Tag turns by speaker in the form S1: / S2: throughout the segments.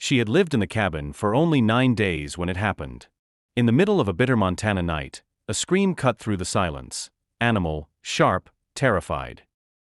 S1: She had lived in the cabin for only 9 days when it happened. In the middle of a bitter Montana night, a scream cut through the silence. Animal, sharp, terrified.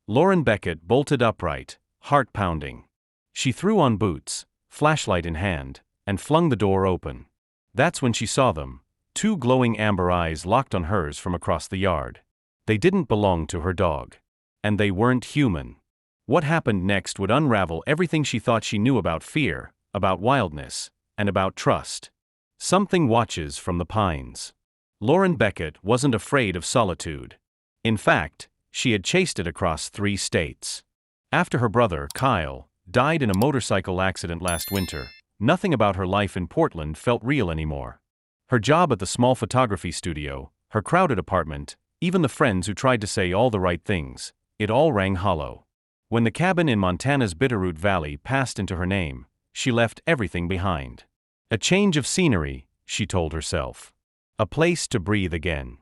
S1: Lauren Beckett bolted upright, heart pounding. She threw on boots, flashlight in hand, and flung the door open. That's when she saw them, 2 glowing amber eyes locked on hers from across the yard. They didn't belong to her dog. And they weren't human. What happened next would unravel everything she thought she knew about fear, about wildness, and about trust. Something watches from the pines. Lauren Beckett wasn't afraid of solitude. In fact, she had chased it across 3 states. After her brother, Kyle, died in a motorcycle accident last winter, nothing about her life in Portland felt real anymore. Her job at the small photography studio, her crowded apartment, even the friends who tried to say all the right things, it all rang hollow. When the cabin in Montana's Bitterroot Valley passed into her name, she left everything behind. A change of scenery, she told herself. A place to breathe again.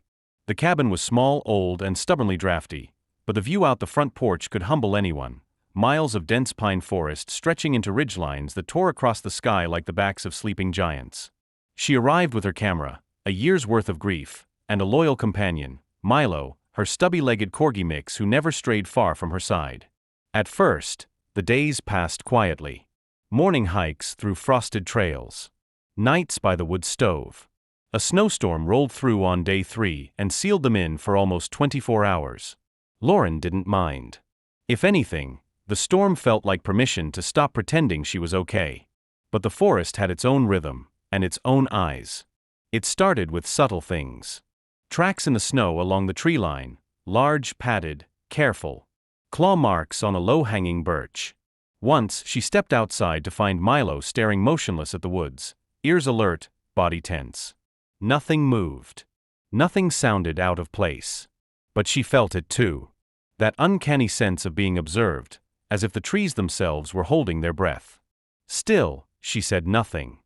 S1: The cabin was small, old, and stubbornly drafty, but the view out the front porch could humble anyone. Miles of dense pine forest stretching into ridgelines that tore across the sky like the backs of sleeping giants. She arrived with her camera, a year's worth of grief, and a loyal companion, Milo, her stubby-legged corgi mix who never strayed far from her side. At first, the days passed quietly. Morning hikes through frosted trails. Nights by the wood stove. A snowstorm rolled through on day 3 and sealed them in for almost 24 hours. Lauren didn't mind. If anything, the storm felt like permission to stop pretending she was okay. But the forest had its own rhythm, and its own eyes. It started with subtle things. Tracks in the snow along the tree line, large, padded, careful. Claw marks on a low-hanging birch. Once she stepped outside to find Milo staring motionless at the woods, ears alert, body tense. Nothing moved. Nothing sounded out of place. But she felt it too. That uncanny sense of being observed, as if the trees themselves were holding their breath. Still, she said nothing.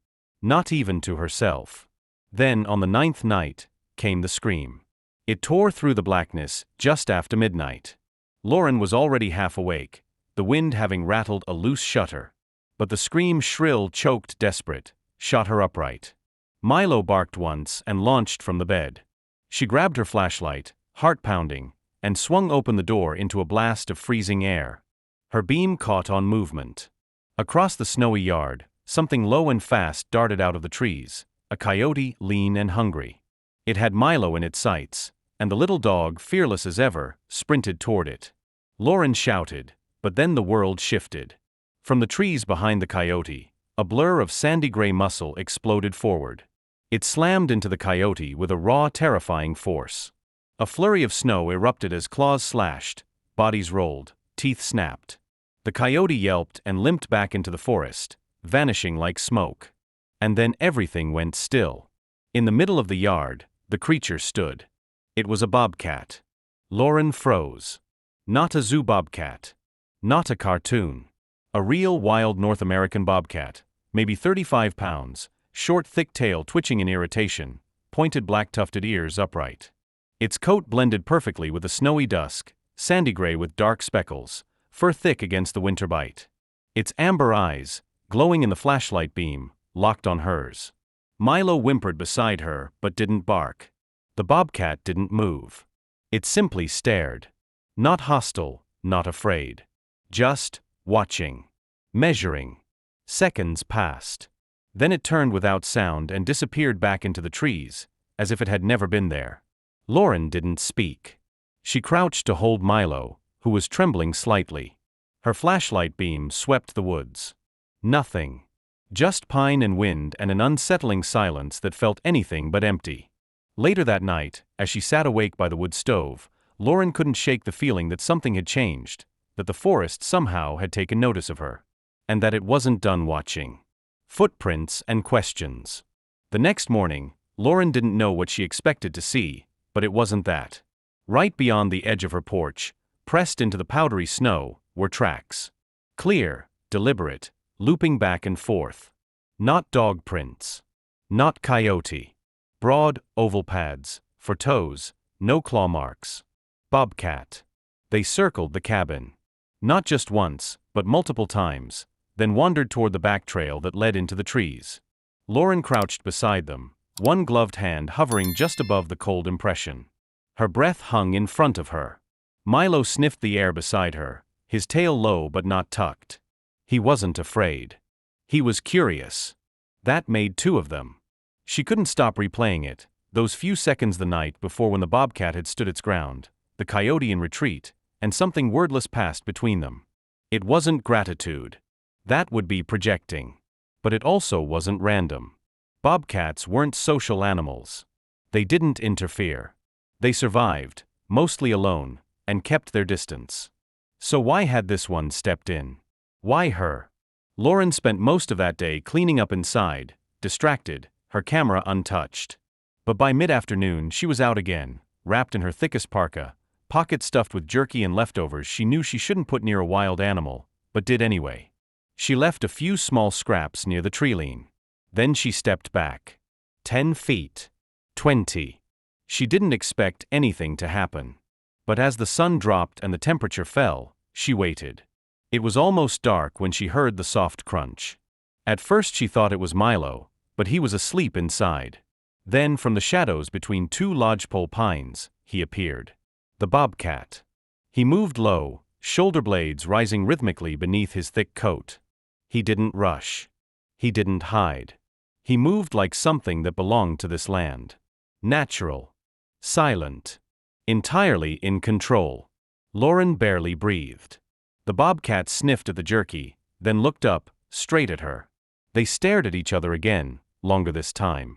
S1: Not even to herself. Then, on the 9th night, came the scream. It tore through the blackness just after midnight. Lauren was already half awake, the wind having rattled a loose shutter. But the scream, shrill, choked, desperate, shot her upright. Milo barked once and launched from the bed. She grabbed her flashlight, heart pounding, and swung open the door into a blast of freezing air. Her beam caught on movement. Across the snowy yard, something low and fast darted out of the trees, a coyote, lean and hungry. It had Milo in its sights, and the little dog, fearless as ever, sprinted toward it. Lauren shouted, but then the world shifted. From the trees behind the coyote, a blur of sandy gray muscle exploded forward. It slammed into the coyote with a raw, terrifying force. A flurry of snow erupted as claws slashed, bodies rolled, teeth snapped. The coyote yelped and limped back into the forest, vanishing like smoke. And then everything went still. In the middle of the yard, the creature stood. It was a bobcat. Lauren froze. Not a zoo bobcat. Not a cartoon. A real wild North American bobcat, maybe 35 pounds, short thick tail twitching in irritation, pointed black tufted ears upright. Its coat blended perfectly with the snowy dusk, sandy gray with dark speckles, fur thick against the winter bite. Its amber eyes, glowing in the flashlight beam, locked on hers. Milo whimpered beside her but didn't bark. The bobcat didn't move. It simply stared. Not hostile, not afraid. Just watching. Measuring. Seconds passed. Then it turned without sound and disappeared back into the trees, as if it had never been there. Lauren didn't speak. She crouched to hold Milo, who was trembling slightly. Her flashlight beam swept the woods. Nothing. Just pine and wind and an unsettling silence that felt anything but empty. Later that night, as she sat awake by the wood stove, Lauren couldn't shake the feeling that something had changed, that the forest somehow had taken notice of her, and that it wasn't done watching. Footprints and questions. The next morning, Lauren didn't know what she expected to see, but it wasn't that. Right beyond the edge of her porch, pressed into the powdery snow, were tracks. Clear, deliberate, looping back and forth. Not dog prints. Not coyote. Broad, oval pads, for toes, no claw marks. Bobcat. They circled the cabin. Not just once, but multiple times, then wandered toward the back trail that led into the trees. Lauren crouched beside them, one gloved hand hovering just above the cold impression. Her breath hung in front of her. Milo sniffed the air beside her, his tail low but not tucked. He wasn't afraid. He was curious. That made two of them. She couldn't stop replaying it, those few seconds the night before when the bobcat had stood its ground, the coyote in retreat, and something wordless passed between them. It wasn't gratitude. That would be projecting. But it also wasn't random. Bobcats weren't social animals. They didn't interfere. They survived, mostly alone, and kept their distance. So why had this one stepped in? Why her? Lauren spent most of that day cleaning up inside, distracted, her camera untouched. But by mid-afternoon she was out again, wrapped in her thickest parka, pockets stuffed with jerky and leftovers she knew she shouldn't put near a wild animal, but did anyway. She left a few small scraps near the tree-line. Then she stepped back. 10 feet. 20. She didn't expect anything to happen. But as the sun dropped and the temperature fell, she waited. It was almost dark when she heard the soft crunch. At first she thought it was Milo, but he was asleep inside. Then, from the shadows between two lodgepole pines, he appeared. The bobcat. He moved low, shoulder blades rising rhythmically beneath his thick coat. He didn't rush. He didn't hide. He moved like something that belonged to this land. Natural. Silent. Entirely in control. Lauren barely breathed. The bobcat sniffed at the jerky, then looked up, straight at her. They stared at each other again, longer this time.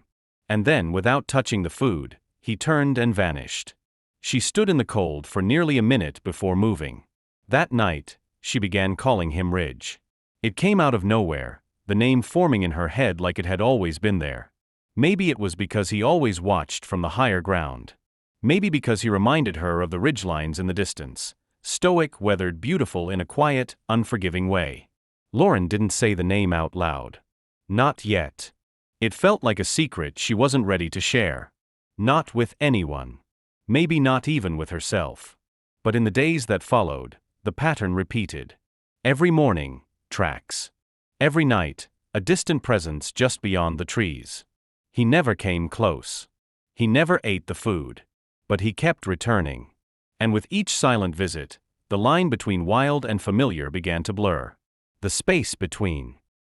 S1: And then, without touching the food, he turned and vanished. She stood in the cold for nearly a minute before moving. That night, she began calling him Ridge. It came out of nowhere, the name forming in her head like it had always been there. Maybe it was because he always watched from the higher ground. Maybe because he reminded her of the ridgelines in the distance, stoic, weathered, beautiful in a quiet, unforgiving way. Lauren didn't say the name out loud. Not yet. It felt like a secret she wasn't ready to share. Not with anyone. Maybe not even with herself. But in the days that followed, the pattern repeated. Every morning, tracks. Every night, a distant presence just beyond the trees. He never came close. He never ate the food. But he kept returning. And with each silent visit, the line between wild and familiar began to blur. The space between.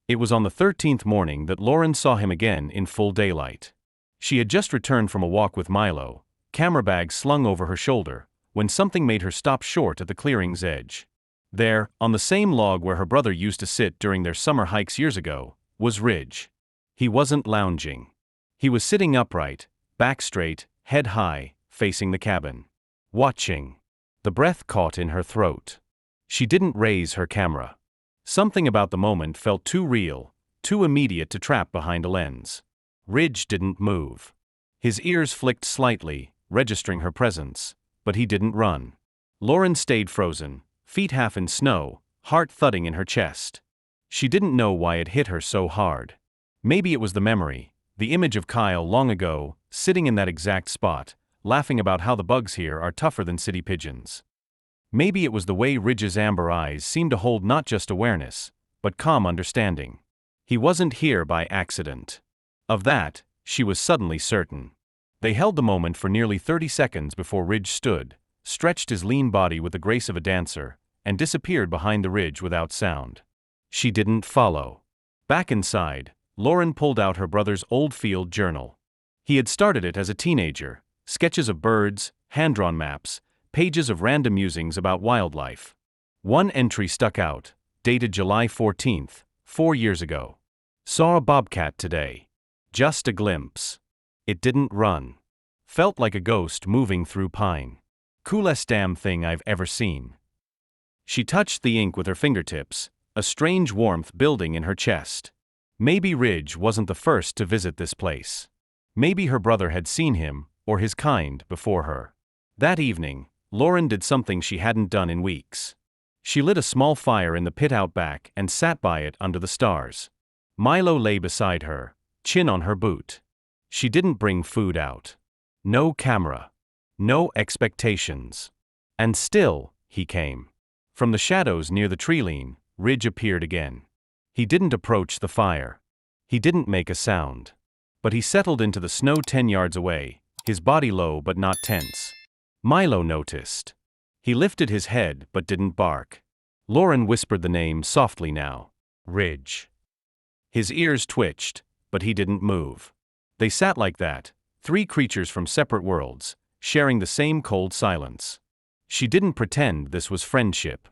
S1: It was on the 13th morning that Lauren saw him again in full daylight. She had just returned from a walk with Milo, camera bag slung over her shoulder, when something made her stop short at the clearing's edge. There, on the same log where her brother used to sit during their summer hikes years ago, was Ridge. He wasn't lounging. He was sitting upright, back straight, head high, facing the cabin. Watching. The breath caught in her throat. She didn't raise her camera. Something about the moment felt too real, too immediate to trap behind a lens. Ridge didn't move. His ears flicked slightly, registering her presence, but he didn't run. Lauren stayed frozen, feet half in snow, heart thudding in her chest. She didn't know why it hit her so hard. Maybe it was the memory, the image of Kyle long ago, sitting in that exact spot, laughing about how the bugs here are tougher than city pigeons. Maybe it was the way Ridge's amber eyes seemed to hold not just awareness, but calm understanding. He wasn't here by accident. Of that, she was suddenly certain. They held the moment for nearly 30 seconds before Ridge stood, stretched his lean body with the grace of a dancer, and disappeared behind the ridge without sound. She didn't follow. Back inside, Lauren pulled out her brother's old field journal. He had started it as a teenager, sketches of birds, hand-drawn maps, pages of random musings about wildlife. One entry stuck out, dated July 14th, 4 years ago. Saw a bobcat today. Just a glimpse. It didn't run. Felt like a ghost moving through pine. Coolest damn thing I've ever seen. She touched the ink with her fingertips, a strange warmth building in her chest. Maybe Ridge wasn't the first to visit this place. Maybe her brother had seen him, or his kind, before her. That evening, Lauren did something she hadn't done in weeks. She lit a small fire in the pit out back and sat by it under the stars. Milo lay beside her, chin on her boot. She didn't bring food out. No camera. No expectations. And still, he came. From the shadows near the tree line, Ridge appeared again. He didn't approach the fire. He didn't make a sound. But he settled into the snow 10 yards away, his body low but not tense. Milo noticed. He lifted his head but didn't bark. Lauren whispered the name softly now. Ridge. His ears twitched, but he didn't move. They sat like that, three creatures from separate worlds, sharing the same cold silence. She didn't pretend this was friendship.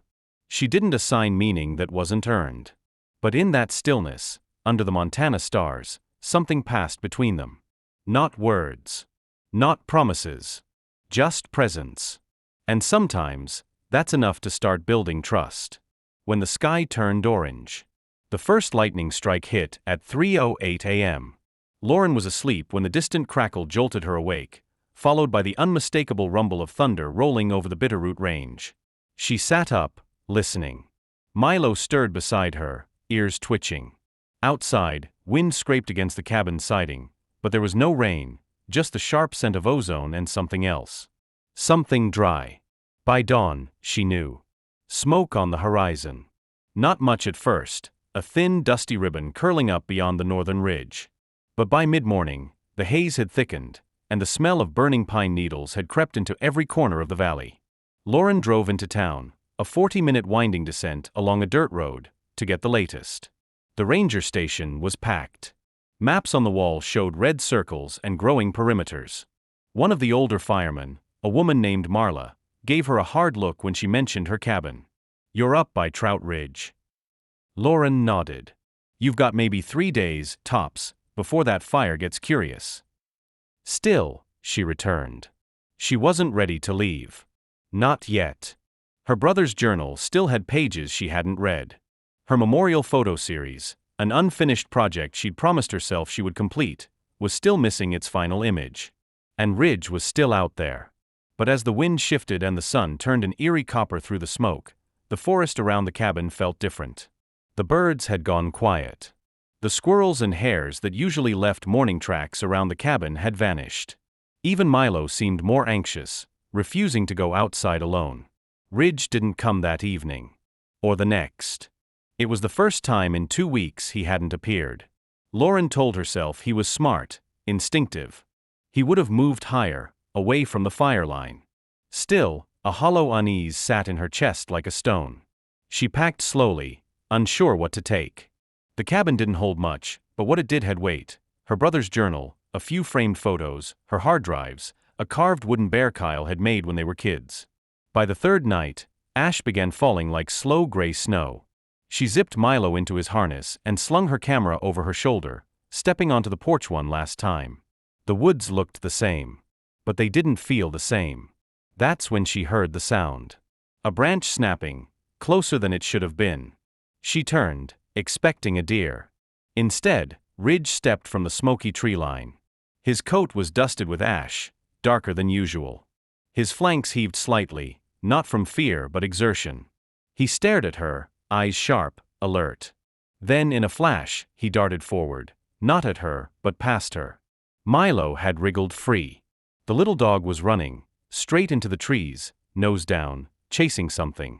S1: She didn't assign meaning that wasn't earned. But in that stillness, under the Montana stars, something passed between them. Not words. Not promises. Just presence. And sometimes, that's enough to start building trust. When the sky turned orange. The first lightning strike hit at 3:08 a.m. Lauren was asleep when the distant crackle jolted her awake, followed by the unmistakable rumble of thunder rolling over the Bitterroot Range. She sat up, listening. Milo stirred beside her, ears twitching. Outside, wind scraped against the cabin siding, but there was no rain, just the sharp scent of ozone and something else. Something dry. By dawn, she knew. Smoke on the horizon. Not much at first, a thin, dusty ribbon curling up beyond the northern ridge. But by mid-morning, the haze had thickened, and the smell of burning pine needles had crept into every corner of the valley. Lauren drove into town, a 40-minute winding descent along a dirt road, to get the latest. The ranger station was packed. Maps on the wall showed red circles and growing perimeters. One of the older firemen, a woman named Marla, gave her a hard look when she mentioned her cabin. "You're up by Trout Ridge." Lauren nodded. "You've got maybe 3 days, tops, before that fire gets curious." Still, she returned. She wasn't ready to leave. Not yet. Her brother's journal still had pages she hadn't read. Her memorial photo series, an unfinished project she'd promised herself she would complete, was still missing its final image. And Ridge was still out there. But as the wind shifted and the sun turned an eerie copper through the smoke, the forest around the cabin felt different. The birds had gone quiet. The squirrels and hares that usually left morning tracks around the cabin had vanished. Even Milo seemed more anxious, refusing to go outside alone. Ridge didn't come that evening. Or the next. It was the first time in 2 weeks he hadn't appeared. Lauren told herself he was smart, instinctive. He would have moved higher, away from the fire line. Still, a hollow unease sat in her chest like a stone. She packed slowly, unsure what to take. The cabin didn't hold much, but what it did had weight. Her brother's journal, a few framed photos, her hard drives, a carved wooden bear Kyle had made when they were kids. By the third night, ash began falling like slow gray snow. She zipped Milo into his harness and slung her camera over her shoulder, stepping onto the porch one last time. The woods looked the same. But they didn't feel the same. That's when she heard the sound. A branch snapping, closer than it should have been. She turned, expecting a deer. Instead, Ridge stepped from the smoky tree line. His coat was dusted with ash, darker than usual. His flanks heaved slightly, not from fear but exertion. He stared at her, eyes sharp, alert. Then in a flash, he darted forward, not at her, but past her. Milo had wriggled free. The little dog was running, straight into the trees, nose down, chasing something.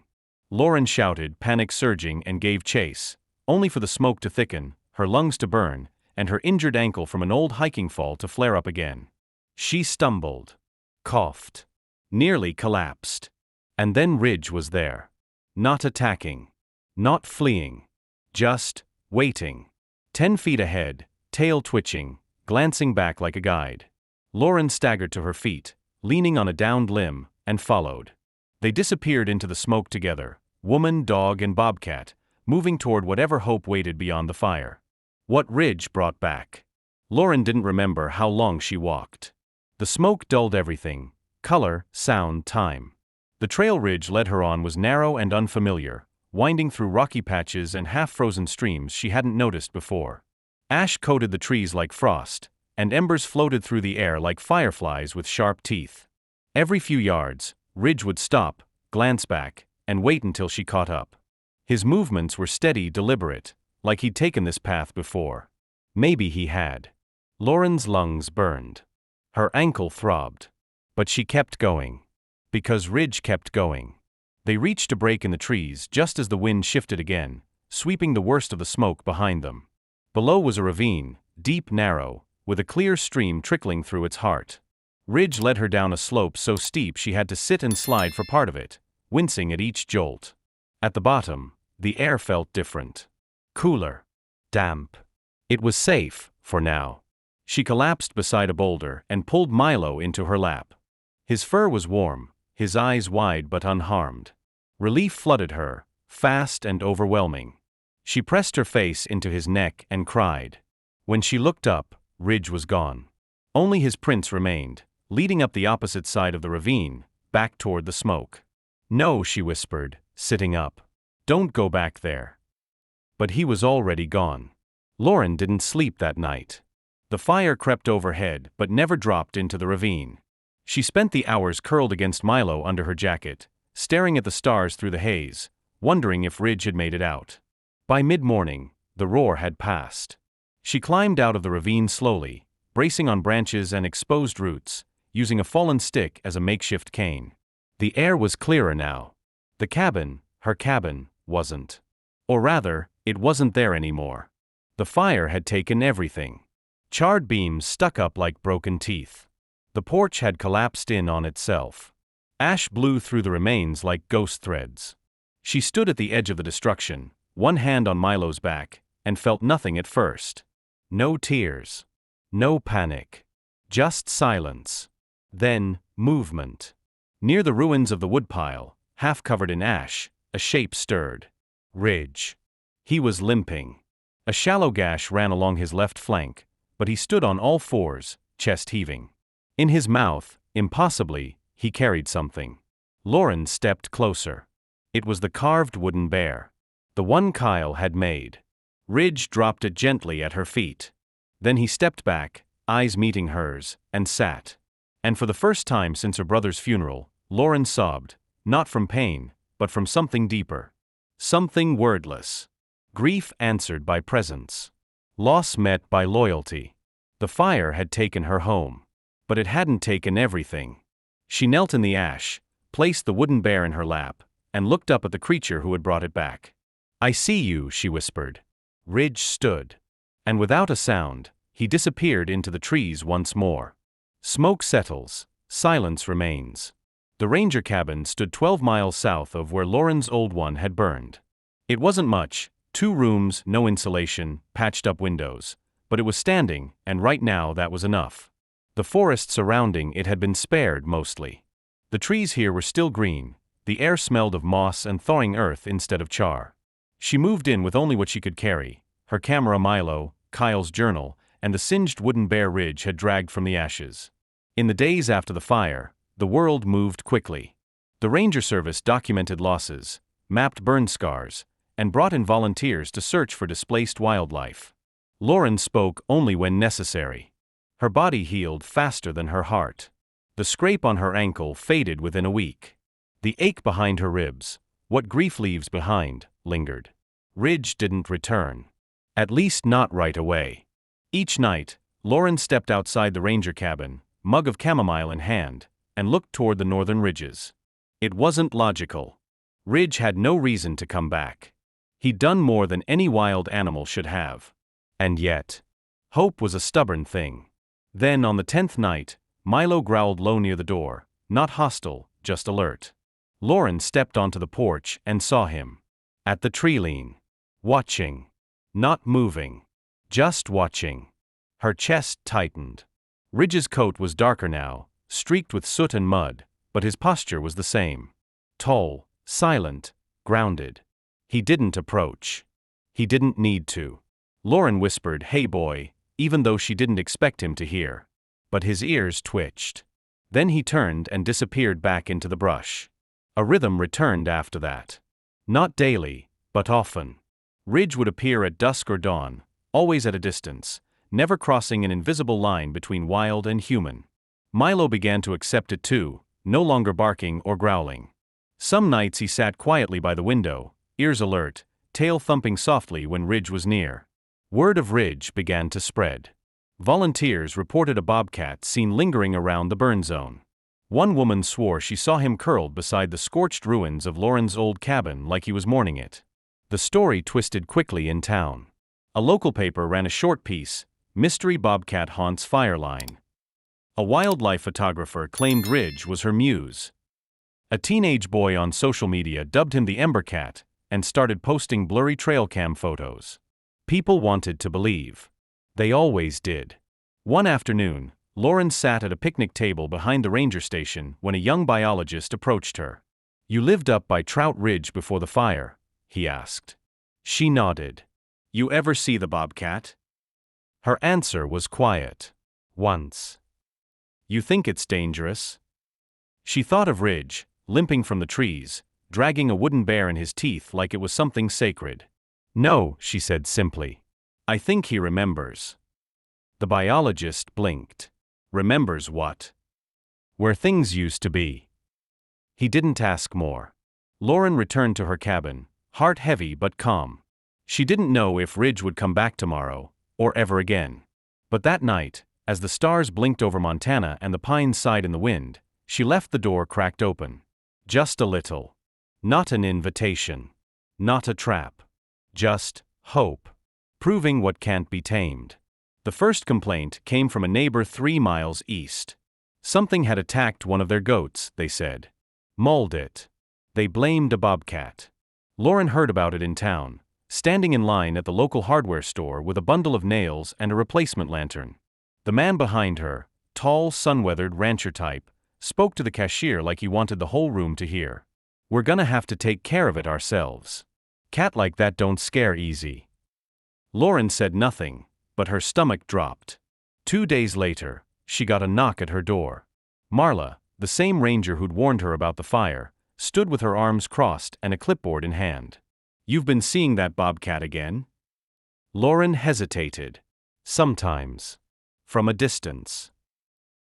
S1: Lauren shouted, panic surging, and gave chase, only for the smoke to thicken, her lungs to burn, and her injured ankle from an old hiking fall to flare up again. She stumbled, coughed, nearly collapsed. And then Ridge was there. Not attacking. Not fleeing. Just waiting. 10 feet ahead, tail twitching, glancing back like a guide. Lauren staggered to her feet, leaning on a downed limb, and followed. They disappeared into the smoke together, woman, dog, and Bobcat, moving toward whatever hope waited beyond the fire. What Ridge brought back. Lauren didn't remember how long she walked. The smoke dulled everything: color, sound, time. The trail Ridge led her on was narrow and unfamiliar, winding through rocky patches and half-frozen streams she hadn't noticed before. Ash coated the trees like frost, and embers floated through the air like fireflies with sharp teeth. Every few yards, Ridge would stop, glance back, and wait until she caught up. His movements were steady, deliberate, like he'd taken this path before. Maybe he had. Lauren's lungs burned. Her ankle throbbed. But she kept going. Because Ridge kept going. They reached a break in the trees just as the wind shifted again, sweeping the worst of the smoke behind them. Below was a ravine, deep, narrow, with a clear stream trickling through its heart. Ridge led her down a slope so steep she had to sit and slide for part of it, wincing at each jolt. At the bottom, the air felt different. Cooler. Damp. It was safe, for now. She collapsed beside a boulder and pulled Milo into her lap. His fur was warm, his eyes wide but unharmed. Relief flooded her, fast and overwhelming. She pressed her face into his neck and cried. When she looked up, Ridge was gone. Only his prints remained, leading up the opposite side of the ravine, back toward the smoke. "No," she whispered, sitting up. "Don't go back there." But he was already gone. Lauren didn't sleep that night. The fire crept overhead but never dropped into the ravine. She spent the hours curled against Milo under her jacket, staring at the stars through the haze, wondering if Ridge had made it out. By mid-morning, the roar had passed. She climbed out of the ravine slowly, bracing on branches and exposed roots, using a fallen stick as a makeshift cane. The air was clearer now. The cabin, her cabin, wasn't. Or rather, it wasn't there anymore. The fire had taken everything. Charred beams stuck up like broken teeth. The porch had collapsed in on itself. Ash blew through the remains like ghost threads. She stood at the edge of the destruction, one hand on Milo's back, and felt nothing at first. No tears. No panic. Just silence. Then, movement. Near the ruins of the woodpile, half covered in ash, a shape stirred. Ridge. He was limping. A shallow gash ran along his left flank, but he stood on all fours, chest heaving. In his mouth, impossibly, he carried something. Lauren stepped closer. It was the carved wooden bear. The one Kyle had made. Ridge dropped it gently at her feet. Then he stepped back, eyes meeting hers, and sat. And for the first time since her brother's funeral, Lauren sobbed, not from pain, but from something deeper. Something wordless. Grief answered by presence. Loss met by loyalty. The fire had taken her home. But it hadn't taken everything. She knelt in the ash, placed the wooden bear in her lap, and looked up at the creature who had brought it back. "I see you," she whispered. Ridge stood. And without a sound, he disappeared into the trees once more. Smoke settles, silence remains. The ranger cabin stood 12 miles south of where Lauren's old one had burned. It wasn't much, 2 rooms, no insulation, patched-up windows, but it was standing, and right now that was enough. The forest surrounding it had been spared mostly. The trees here were still green, the air smelled of moss and thawing earth instead of char. She moved in with only what she could carry, her camera Milo, Kyle's journal, and the singed wooden bear Ridge had dragged from the ashes. In the days after the fire, the world moved quickly. The Ranger Service documented losses, mapped burn scars, and brought in volunteers to search for displaced wildlife. Lauren spoke only when necessary. Her body healed faster than her heart. The scrape on her ankle faded within a week. The ache behind her ribs, what grief leaves behind, lingered. Ridge didn't return. At least not right away. Each night, Lauren stepped outside the ranger cabin, mug of chamomile in hand, and looked toward the northern ridges. It wasn't logical. Ridge had no reason to come back. He'd done more than any wild animal should have. And yet, hope was a stubborn thing. Then on the 10th night, Milo growled low near the door, not hostile, just alert. Lauren stepped onto the porch and saw him. At the tree lean. Watching. Not moving. Just watching. Her chest tightened. Ridge's coat was darker now, streaked with soot and mud, but his posture was the same. Tall, silent, grounded. He didn't approach. He didn't need to. Lauren whispered, "Hey boy," even though she didn't expect him to hear. But his ears twitched. Then he turned and disappeared back into the brush. A rhythm returned after that. Not daily, but often. Ridge would appear at dusk or dawn, always at a distance, never crossing an invisible line between wild and human. Milo began to accept it too, no longer barking or growling. Some nights he sat quietly by the window, ears alert, tail thumping softly when Ridge was near. Word of Ridge began to spread. Volunteers reported a bobcat seen lingering around the burn zone. One woman swore she saw him curled beside the scorched ruins of Lauren's old cabin like he was mourning it. The story twisted quickly in town. A local paper ran a short piece, "Mystery Bobcat Haunts Fireline." A wildlife photographer claimed Ridge was her muse. A teenage boy on social media dubbed him the Ember Cat and started posting blurry trail cam photos. People wanted to believe. They always did. One afternoon, Lauren sat at a picnic table behind the ranger station when a young biologist approached her. "You lived up by Trout Ridge before the fire?" he asked. She nodded. "You ever see the bobcat?" Her answer was quiet. "Once." "You think it's dangerous?" She thought of Ridge, limping from the trees, dragging a wooden bear in his teeth like it was something sacred. "No," she said simply. "I think he remembers." The biologist blinked. "Remembers what?" "Where things used to be." He didn't ask more. Lauren returned to her cabin, heart heavy but calm. She didn't know if Ridge would come back tomorrow, or ever again. But that night, as the stars blinked over Montana and the pines sighed in the wind, she left the door cracked open. Just a little. Not an invitation. Not a trap. Just hope. Proving what can't be tamed. The first complaint came from a neighbor 3 miles east. Something had attacked one of their goats, they said. Mauled it. They blamed a bobcat. Lauren heard about it in town, standing in line at the local hardware store with a bundle of nails and a replacement lantern. The man behind her, tall, sun-weathered rancher type, spoke to the cashier like he wanted the whole room to hear. "We're gonna have to take care of it ourselves. Cat like that don't scare easy." Lauren said nothing, but her stomach dropped. 2 days later, she got a knock at her door. Marla, the same ranger who'd warned her about the fire, stood with her arms crossed and a clipboard in hand. "You've been seeing that bobcat again?" Lauren hesitated. "Sometimes. From a distance.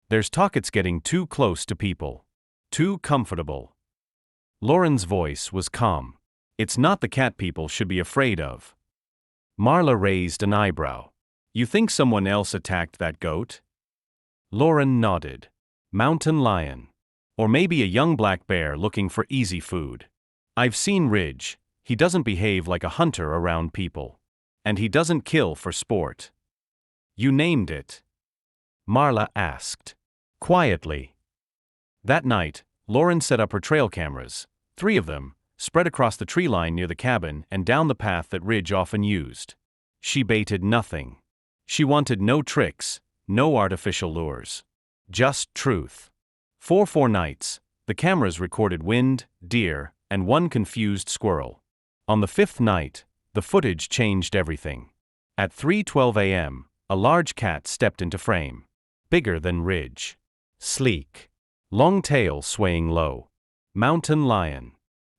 S1: There's talk it's getting too close to people. Too comfortable." Lauren's voice was calm. "It's not the cat people should be afraid of." Marla raised an eyebrow. "You think someone else attacked that goat?" Lauren nodded. "Mountain lion. Or maybe a young black bear looking for easy food. I've seen Ridge. He doesn't behave like a hunter around people. And he doesn't kill for sport." "You named it?" Marla asked. Quietly. That night, Lauren set up her trail cameras, 3 of them, spread across the tree line near the cabin and down the path that Ridge often used. She baited nothing. She wanted no tricks, no artificial lures. Just truth. For 4 nights, the cameras recorded wind, deer, and one confused squirrel. On the 5th night, the footage changed everything. At 3:12 a.m., a large cat stepped into frame. Bigger than Ridge. Sleek. Long tail swaying low. Mountain lion.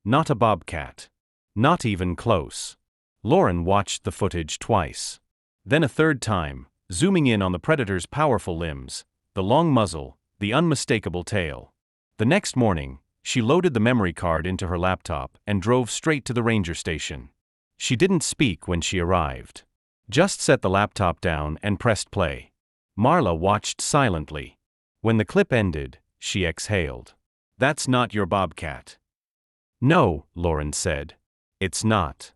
S1: Not a bobcat. Not even close. Lauren watched the footage twice. Then a 3rd time, zooming in on the predator's powerful limbs, the long muzzle, the unmistakable tail. The next morning, she loaded the memory card into her laptop and drove straight to the ranger station. She didn't speak when she arrived. Just set the laptop down and pressed play. Marla watched silently. When the clip ended, she exhaled. "That's not your bobcat." "No," Lauren said. "It's not."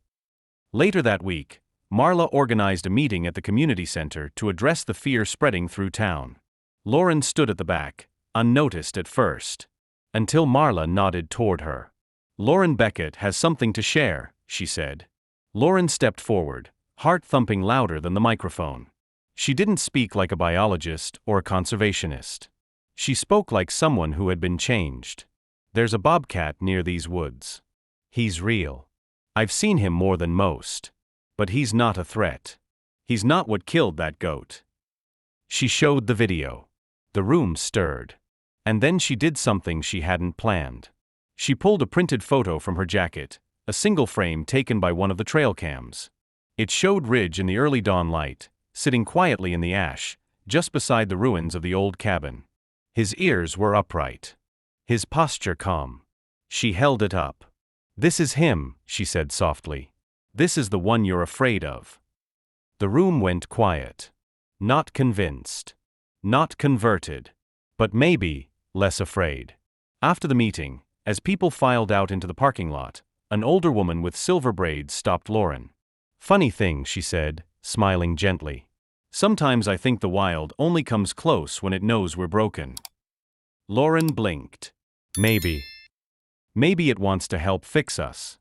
S1: Later that week, Marla organized a meeting at the community center to address the fear spreading through town. Lauren stood at the back, unnoticed at first. Until Marla nodded toward her. "Lauren Beckett has something to share," she said. Lauren stepped forward, heart thumping louder than the microphone. She didn't speak like a biologist or a conservationist. She spoke like someone who had been changed. "There's a bobcat near these woods. He's real. I've seen him more than most. But he's not a threat. He's not what killed that goat." She showed the video. The room stirred. And then she did something she hadn't planned. She pulled a printed photo from her jacket, a single frame taken by one of the trail cams. It showed Ridge in the early dawn light, sitting quietly in the ash, just beside the ruins of the old cabin. His ears were upright. His posture calm. She held it up. "This is him," she said softly. "This is the one you're afraid of." The room went quiet. Not convinced. Not converted. But maybe less afraid. After the meeting, as people filed out into the parking lot, An older woman with silver braids stopped Lauren. "Funny thing," she said, smiling gently. "Sometimes I think the wild only comes close when it knows we're broken." Lauren blinked. Maybe. Maybe it wants to help fix us.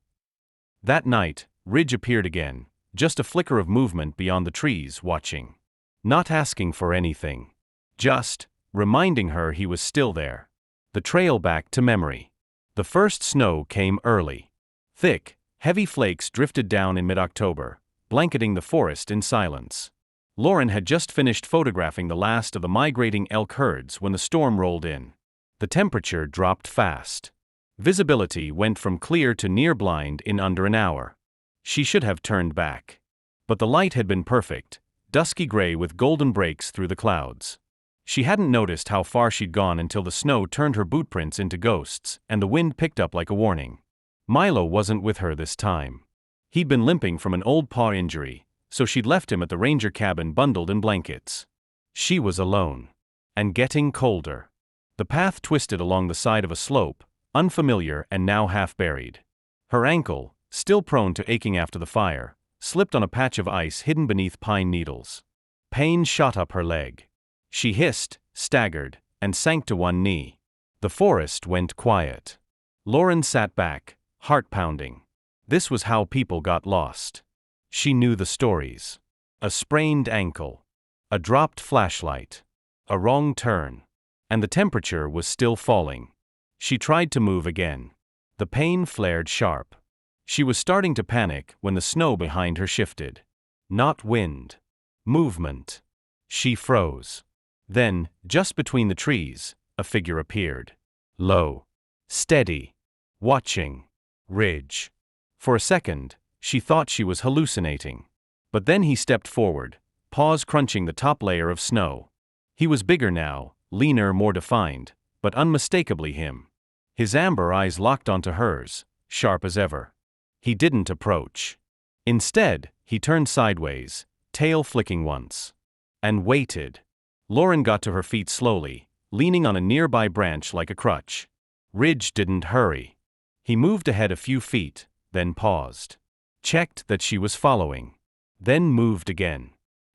S1: That night, Ridge appeared again, just a flicker of movement beyond the trees, watching. Not asking for anything. Just reminding her he was still there. The trail back to memory. The first snow came early. Thick, heavy flakes drifted down in mid-October, blanketing the forest in silence. Lauren had just finished photographing the last of the migrating elk herds when the storm rolled in. The temperature dropped fast. Visibility went from clear to near blind in under an hour. She should have turned back. But the light had been perfect, dusky gray with golden breaks through the clouds. She hadn't noticed how far she'd gone until the snow turned her bootprints into ghosts and the wind picked up like a warning. Milo wasn't with her this time. He'd been limping from an old paw injury, so she'd left him at the ranger cabin bundled in blankets. She was alone. And getting colder. The path twisted along the side of a slope, unfamiliar and now half buried. Her ankle, still prone to aching after the fire, slipped on a patch of ice hidden beneath pine needles. Pain shot up her leg. She hissed, staggered, and sank to one knee. The forest went quiet. Lauren sat back, heart pounding. This was how people got lost. She knew the stories. A sprained ankle. A dropped flashlight. A wrong turn. And the temperature was still falling. She tried to move again. The pain flared sharp. She was starting to panic when the snow behind her shifted. Not wind. Movement. She froze. Then, just between the trees, a figure appeared. Low. Steady. Watching. Ridge. For a second, she thought she was hallucinating. But then he stepped forward, paws crunching the top layer of snow. He was bigger now, leaner, more defined, but unmistakably him. His amber eyes locked onto hers, sharp as ever. He didn't approach. Instead, he turned sideways, tail flicking once. And waited. Lauren got to her feet slowly, leaning on a nearby branch like a crutch. Ridge didn't hurry. He moved ahead a few feet, then paused. Checked that she was following. Then moved again.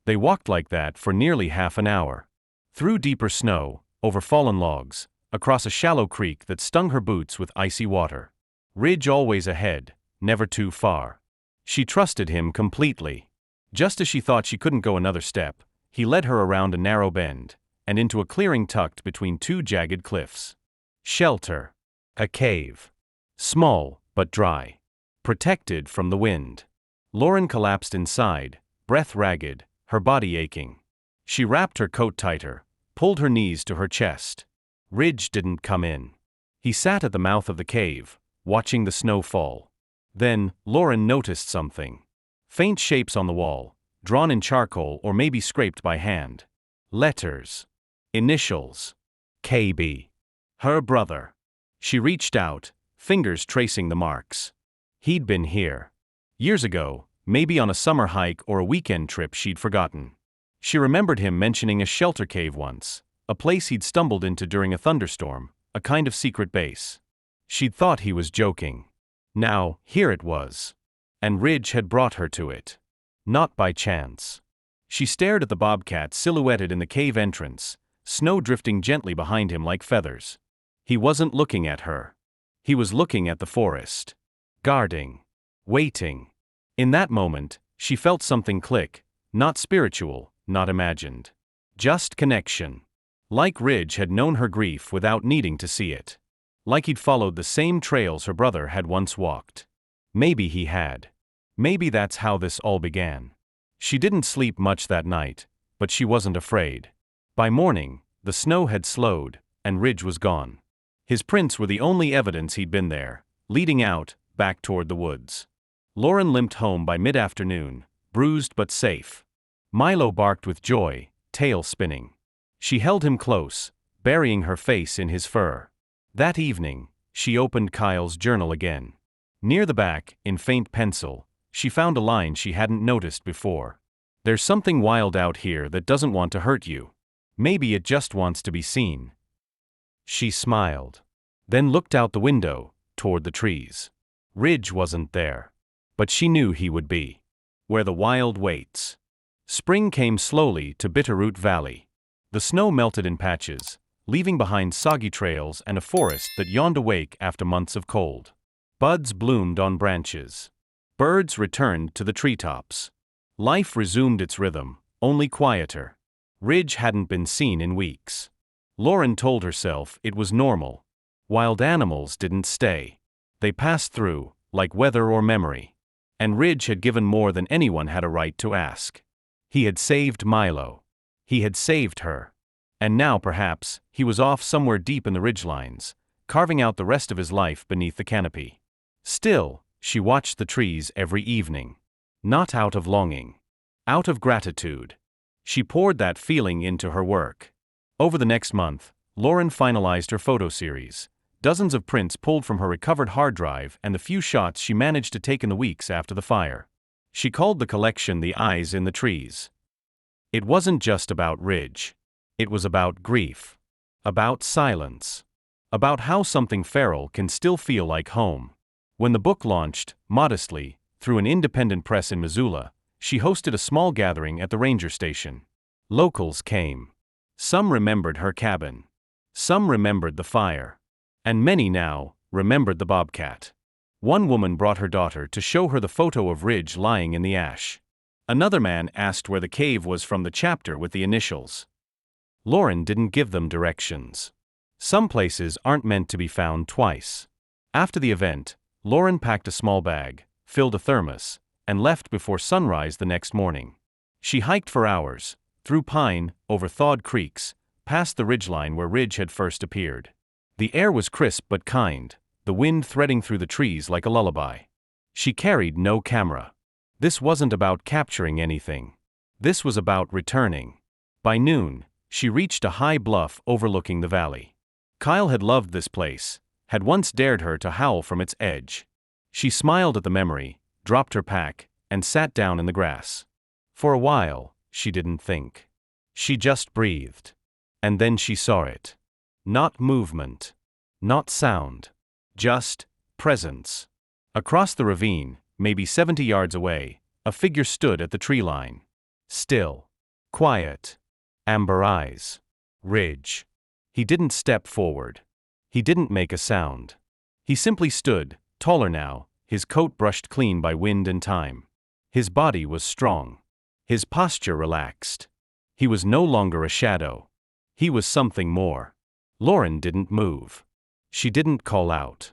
S1: They walked like that for nearly half an hour. Through deeper snow, over fallen logs, across a shallow creek that stung her boots with icy water. Ridge always ahead, never too far. She trusted him completely. Just as she thought she couldn't go another step, he led her around a narrow bend, and into a clearing tucked between two jagged cliffs. Shelter. A cave. Small, but dry. Protected from the wind. Lauren collapsed inside, breath ragged, her body aching. She wrapped her coat tighter, pulled her knees to her chest. Ridge didn't come in. He sat at the mouth of the cave, watching the snow fall. Then, Lauren noticed something. Faint shapes on the wall, drawn in charcoal or maybe scraped by hand. Letters. Initials. KB. Her brother. She reached out, fingers tracing the marks. He'd been here. Years ago, maybe on a summer hike or a weekend trip she'd forgotten. She remembered him mentioning a shelter cave once, a place he'd stumbled into during a thunderstorm, a kind of secret base. She'd thought he was joking. Now, here it was. And Ridge had brought her to it. Not by chance. She stared at the bobcat silhouetted in the cave entrance, snow drifting gently behind him like feathers. He wasn't looking at her. He was looking at the forest. Guarding. Waiting. In that moment, she felt something click, not spiritual, not imagined. Just connection. Like Ridge had known her grief without needing to see it. Like he'd followed the same trails her brother had once walked. Maybe he had. Maybe that's how this all began. She didn't sleep much that night, but she wasn't afraid. By morning, the snow had slowed, and Ridge was gone. His prints were the only evidence he'd been there, leading out, back toward the woods. Lauren limped home by mid-afternoon, bruised but safe. Milo barked with joy, tail spinning. She held him close, burying her face in his fur. That evening, she opened Kyle's journal again. Near the back, in faint pencil, she found a line she hadn't noticed before. There's something wild out here that doesn't want to hurt you. Maybe it just wants to be seen. She smiled. Then looked out the window, toward the trees. Ridge wasn't there. But she knew he would be. Where the wild waits. Spring came slowly to Bitterroot Valley. The snow melted in patches, leaving behind soggy trails and a forest that yawned awake after months of cold. Buds bloomed on branches. Birds returned to the treetops. Life resumed its rhythm, only quieter. Ridge hadn't been seen in weeks. Lauren told herself it was normal. Wild animals didn't stay. They passed through, like weather or memory. And Ridge had given more than anyone had a right to ask. He had saved Milo. He had saved her. And now perhaps, he was off somewhere deep in the ridgelines, carving out the rest of his life beneath the canopy. Still, she watched the trees every evening. Not out of longing. Out of gratitude. She poured that feeling into her work. Over the next month, Lauren finalized her photo series. Dozens of prints pulled from her recovered hard drive and the few shots she managed to take in the weeks after the fire. She called the collection The Eyes in the Trees. It wasn't just about Ridge. It was about grief. About silence. About how something feral can still feel like home. When the book launched, modestly, through an independent press in Missoula, she hosted a small gathering at the ranger station. Locals came. Some remembered her cabin. Some remembered the fire. And many now remembered the Bobcat. One woman brought her daughter to show her the photo of Ridge lying in the ash. Another man asked where the cave was from the chapter with the initials. Lauren didn't give them directions. Some places aren't meant to be found twice. After the event, Lauren packed a small bag, filled a thermos, and left before sunrise the next morning. She hiked for hours, through pine, over thawed creeks, past the ridgeline where Ridge had first appeared. The air was crisp but kind, the wind threading through the trees like a lullaby. She carried no camera. This wasn't about capturing anything. This was about returning. By noon, she reached a high bluff overlooking the valley. Kyle had loved this place, had once dared her to howl from its edge. She smiled at the memory, dropped her pack, and sat down in the grass. For a while, she didn't think. She just breathed. And then she saw it. Not movement. Not sound. Just presence. Across the ravine, maybe 70 yards away, a figure stood at the tree line. Still. Quiet. Amber eyes. Ridge. He didn't step forward. He didn't make a sound. He simply stood, taller now, his coat brushed clean by wind and time. His body was strong. His posture relaxed. He was no longer a shadow. He was something more. Lauren didn't move. She didn't call out.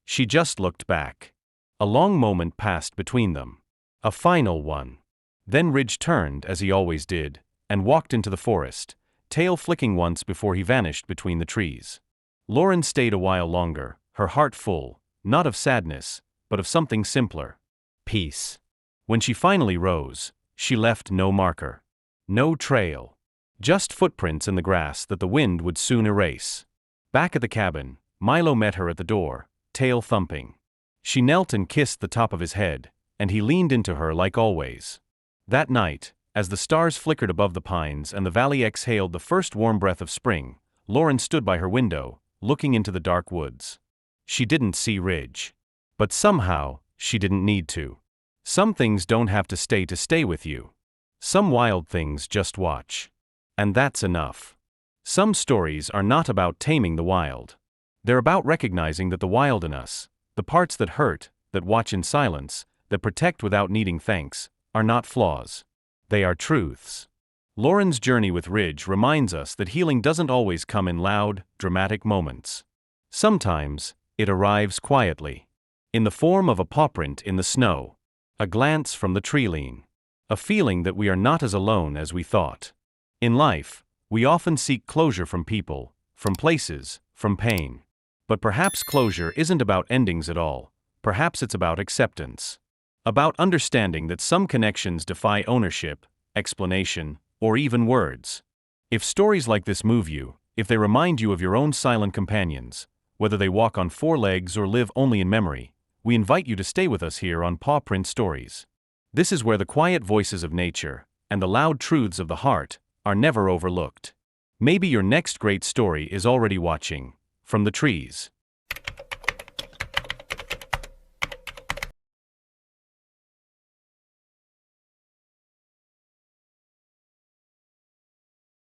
S1: She just looked back. A long moment passed between them. A final one. Then Ridge turned, as he always did, and walked into the forest, tail flicking once before he vanished between the trees. Lauren stayed a while longer, her heart full, not of sadness, but of something simpler. Peace. When she finally rose, she left no marker. No trail. Just footprints in the grass that the wind would soon erase. Back at the cabin, Milo met her at the door, tail thumping. She knelt and kissed the top of his head, and he leaned into her like always. That night, as the stars flickered above the pines and the valley exhaled the first warm breath of spring, Lauren stood by her window, looking into the dark woods. She didn't see Ridge. But somehow, she didn't need to. Some things don't have to stay with you. Some wild things just watch. And that's enough. Some stories are not about taming the wild. They're about recognizing that the wild in us, the parts that hurt, that watch in silence, that protect without needing thanks, are not flaws. They are truths. Lauren's journey with Ridge reminds us that healing doesn't always come in loud, dramatic moments. Sometimes, it arrives quietly. In the form of a pawprint in the snow. A glance from the tree-line. A feeling that we are not as alone as we thought. In life, we often seek closure from people, from places, from pain. But perhaps closure isn't about endings at all. Perhaps it's about acceptance. About understanding that some connections defy ownership, explanation, or even words. If stories like this move you, if they remind you of your own silent companions, whether they walk on four legs or live only in memory, we invite you to stay with us here on Paw Print Stories. This is where the quiet voices of nature, and the loud truths of the heart, are never overlooked. Maybe your next great story is already watching, from the trees.